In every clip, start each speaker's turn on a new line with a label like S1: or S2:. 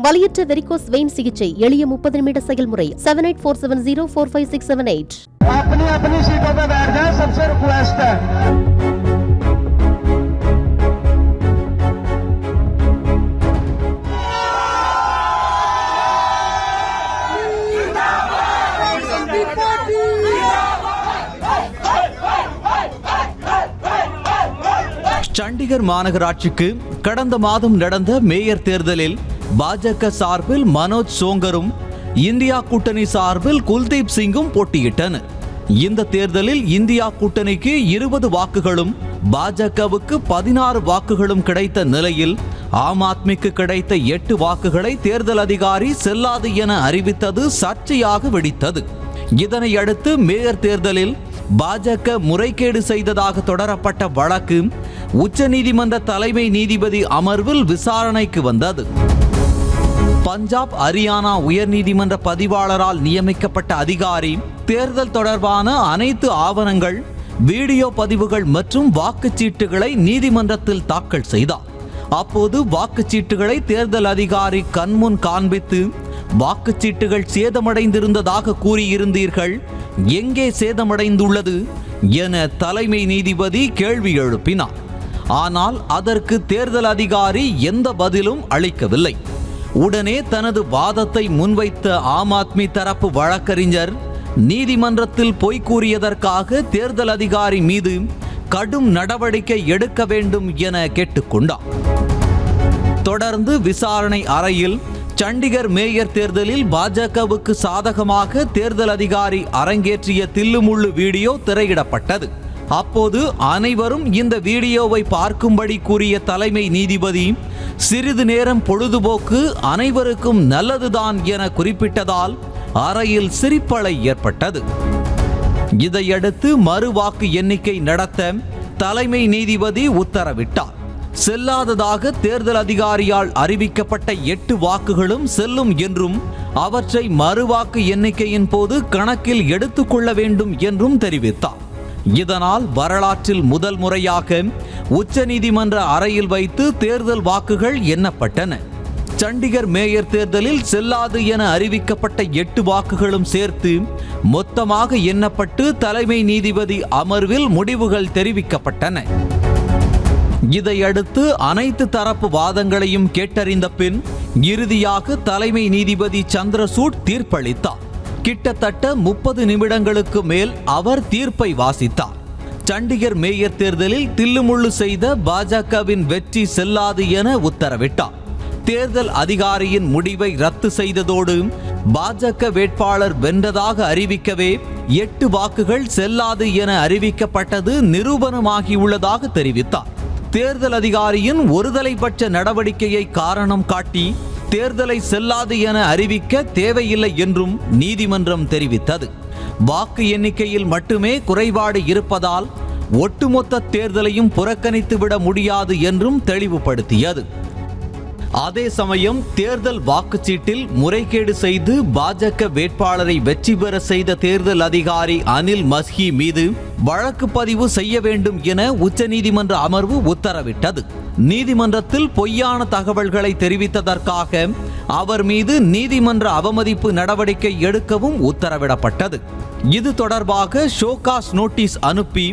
S1: வலியற்ற varicose vein சிகிச்சை எளிய 30 நிமிட செயல்முறை 7847045678.
S2: अपनी अपनी सीटों पे बैठ जाएं, सबसे रिक्वेस्ट है।
S3: சண்டிகர் மாநகராட்சிக்கு கடந்த மாதம் நடந்த மேயர் தேர்தலில் பாஜக சார்பில் மனோஜ் சோங்கரும் இந்தியா கூட்டணி சார்பில் குல்தீப் சிங்கும் போட்டியிட்டனர். இந்த தேர்தலில் இந்தியா கூட்டணிக்கு 20 வாக்குகளும் பாஜகவுக்கு 16 வாக்குகளும் கிடைத்த நிலையில் ஆம் ஆத்மிக்கு கிடைத்த 8 வாக்குகளை தேர்தல் அதிகாரி செல்லாது என அறிவித்தது சர்ச்சையாக வெடித்தது. இதனை அடுத்து மேயர் தேர்தலில் பாஜக முறைகேடு செய்ததாக தொடரப்பட்ட வழக்கு உச்சநீதிமன்ற தலைமை நீதிபதி அமர்வில் விசாரணைக்கு வந்தது. பஞ்சாப் ஹரியானா உயர்நீதிமன்ற பதிவாளரால் நியமிக்கப்பட்ட அதிகாரி தேர்தல் தொடர்பான அனைத்து ஆவணங்கள், வீடியோ பதிவுகள் மற்றும் வாக்குச்சீட்டுகளை நீதிமன்றத்தில் தாக்கல் செய்தார். அப்போது வாக்குச்சீட்டுகளை தேர்தல் அதிகாரி கண்முன் காண்பித்து வாக்குச்சீட்டுகள் சேதமடைந்திருந்ததாக கூறியிருந்தீர்கள், எங்கே சேதமடைந்துள்ளது என தலைமை நீதிபதி கேள்வி எழுப்பினார். ஆனால் அதற்கு தேர்தல் அதிகாரி எந்த பதிலும் அளிக்கவில்லை. உடனே தனது வாதத்தை முன்வைத்த ஆம் ஆத்மி தரப்பு வழக்கறிஞர் நீதிமன்றத்தில் பொய் கூறியதற்காக தேர்தல் அதிகாரி மீது கடும் நடவடிக்கை எடுக்க வேண்டும் என கேட்டுக்கொண்டார். தொடர்ந்து விசாரணை அறையில் சண்டிகர் மேயர் தேர்தலில் பாஜகவுக்கு சாதகமாக தேர்தல் அதிகாரி அரங்கேற்றிய தில்லுமுள்ளு வீடியோ திரையிடப்பட்டது. அப்போது அனைவரும் இந்த வீடியோவை பார்க்கும்படி கூறிய தலைமை நீதிபதி சிறிது நேரம் பொழுதுபோக்கு அனைவருக்கும் நல்லதுதான் என குறிப்பிட்டதால் அறையில் சிரிப்பலை ஏற்பட்டது. இதையடுத்து மறுவாக்கு எண்ணிக்கை நடத்த தலைமை நீதிபதி உத்தரவிட்டார். செல்லாததாக தேர்தல் அதிகாரியால் அறிவிக்கப்பட்ட 8 வாக்குகளும் செல்லும் என்றும் அவற்றை மறுவாக்கு எண்ணிக்கையின் போது கணக்கில் எடுத்துக்கொள்ள வேண்டும் என்றும் தெரிவித்தார். இதனால் வரலாற்றில் முதல் முறையாக உச்சநீதிமன்ற அறையில் வைத்து தேர்தல் வாக்குகள் எண்ணப்பட்டன. சண்டிகர் மேயர் தேர்தலில் செல்லாது என அறிவிக்கப்பட்ட 8 வாக்குகளும் சேர்த்து மொத்தமாக எண்ணப்பட்டு தலைமை நீதிபதி அமர்வில் முடிவுகள் தெரிவிக்கப்பட்டன. இதையடுத்து அனைத்து தரப்பு வாதங்களையும் கேட்டறிந்த பின் இறுதியாக தலைமை நீதிபதி சந்திரசூட் தீர்ப்பளித்தார். கிட்டத்தட்ட 30 நிமிடங்களுக்கு மேல் அவர் தீர்ப்பை வாசித்தார். சண்டிகர் மேயர் தேர்தலில் தில்லுமுள்ளு செய்த பாஜகவின் வெற்றி செல்லாது என உத்தரவிட்டார். தேர்தல் அதிகாரியின் முடிவை ரத்து செய்ததோடு பாஜக வேட்பாளர் வென்றதாக அறிவிக்கவே 8 வாக்குகள் செல்லாது என அறிவிக்கப்பட்டது நிரூபணமாகியுள்ளதாக தெரிவித்தார். தேர்தல் அதிகாரியின் ஒருதலைப்பட்ச நடவடிக்கையை காரணம் காட்டி தேர்தலை செல்லாது என அறிவிக்க தேவையில்லை என்றும் நீதிமன்றம் தெரிவித்தது. வாக்கு எண்ணிக்கையில் மட்டுமே குறைபாடு இருப்பதால் ஒட்டுமொத்த தேர்தலையும் புறக்கணித்துவிட முடியாது என்றும் தெளிவுபடுத்தியது. அதே சமயம் தேர்தல் வாக்குச்சீட்டில் முறைகேடு செய்து பாஜக வேட்பாளரை வெற்றி பெற செய்த தேர்தல் அதிகாரி அனில் மஸ்கி மீது வழக்கு பதிவு செய்ய வேண்டும் என உச்சநீதிமன்ற அமர்வு உத்தரவிட்டது. நீதிமன்றத்தில் பொய்யான தகவல்களை தெரிவித்ததற்காக அவர் மீது நீதிமன்ற அவமதிப்பு நடவடிக்கை எடுக்கவும் உத்தரவிடப்பட்டது. இது தொடர்பாக ஷோகாஸ் நோட்டீஸ் அனுப்பி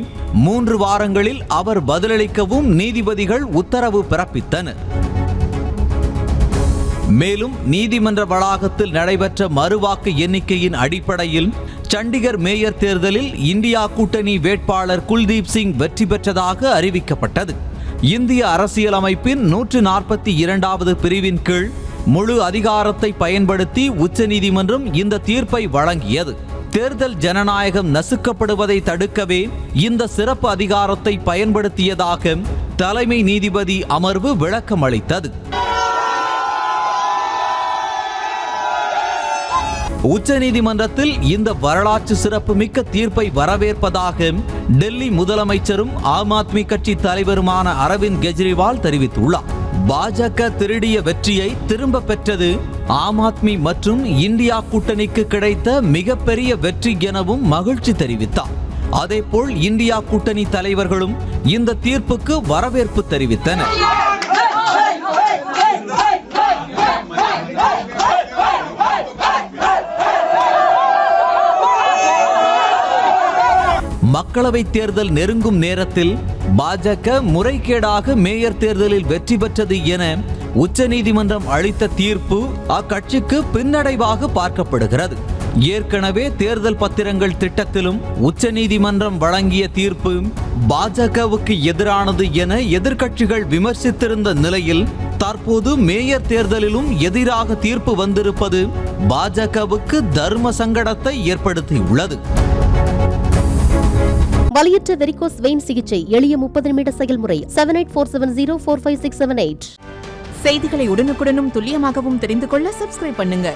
S3: 3 வாரங்களில் அவர் பதிலளிக்கவும் நீதிபதிகள் உத்தரவு பிறப்பித்தனர். மேலும் நீதிமன்ற வளாகத்தில் நடைபெற்ற மறுவாக்கு எண்ணிக்கையின் அடிப்படையில் சண்டிகர் மேயர் தேர்தலில் இந்தியா கூட்டணி வேட்பாளர் குல்தீப் சிங் வெற்றி பெற்றதாக அறிவிக்கப்பட்டது. இந்திய அரசியலமைப்பின் 142வது பிரிவின் கீழ் முழு அதிகாரத்தை பயன்படுத்தி உச்சநீதிமன்றம் இந்த தீர்ப்பை வழங்கியது. தேர்தல் ஜனநாயகம் நசுக்கப்படுவதை தடுக்கவே இந்த சிறப்பு அதிகாரத்தை பயன்படுத்தியதாக தலைமை நீதிபதி அமர்வு விளக்கம் அளித்தது. உச்சநீதிமன்றத்தில் இந்த வரலாற்று சிறப்புமிக்க தீர்ப்பை வரவேற்பதாக டெல்லி முதலமைச்சரும் ஆம் ஆத்மி கட்சி தலைவருமான அரவிந்த் கெஜ்ரிவால் தெரிவித்துள்ளார். பாஜக திருடிய வெற்றியை திரும்ப பெற்றது ஆம் ஆத்மி மற்றும் இந்தியா கூட்டணிக்கு கிடைத்த மிகப்பெரிய வெற்றி எனவும் மகிழ்ச்சி தெரிவித்தார். அதேபோல் இந்தியா கூட்டணி தலைவர்களும் இந்த தீர்ப்புக்கு வரவேற்பு தெரிவித்தனர். மக்களவைத் தேர்தல் நெருங்கும் நேரத்தில் பாஜக முறைகேடாக மேயர் தேர்தலில் வெற்றி பெற்றது என உச்சநீதிமன்றம் அளித்த தீர்ப்பு அக்கட்சிக்கு பின்னடைவாக பார்க்கப்படுகிறது. ஏற்கனவே தேர்தல் பத்திரங்கள் திட்டத்திலும் உச்சநீதிமன்றம் வழங்கிய தீர்ப்பு பாஜகவுக்கு எதிரானது என எதிர்க்கட்சிகள் விமர்சித்திருந்த நிலையில் தற்போது மேயர் தேர்தலிலும் எதிராக தீர்ப்பு வந்திருப்பது பாஜகவுக்கு தர்ம சங்கடத்தை ஏற்படுத்தியுள்ளது.
S1: வலியற்ற வெரிகோஸ் வெயின் சிகிச்சை எளிய 30 நிமிட செயல்முறை. 7847045678.
S4: செய்திகளை உடனுக்குடனும் துல்லியமாகவும் தெரிந்து கொள்ள சப்ஸ்கிரைப் பண்ணுங்க.